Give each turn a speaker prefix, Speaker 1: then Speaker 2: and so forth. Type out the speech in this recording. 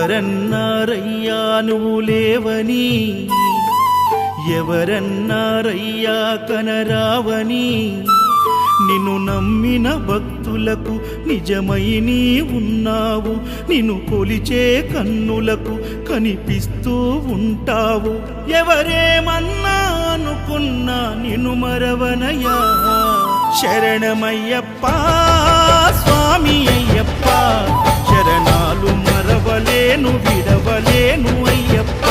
Speaker 1: ఎవరన్నారయ్యా నువ్వు లేవని, ఎవరన్నారయ్యా కనరావని, నిన్ను నమ్మిన భక్తులకు నిజమై నీ ఉన్నావు, నిన్ను కొలిచే కన్నులకు కనిపిస్తూ ఉంటావు. ఎవరేమన్నా అనుకున్నా నిన్ను మరవనయ్యా. శరణమయ్యప్ప స్వామి అయ్యప్ప, శరణాలు మరవలేను విడవలేను అయ్యప్ప.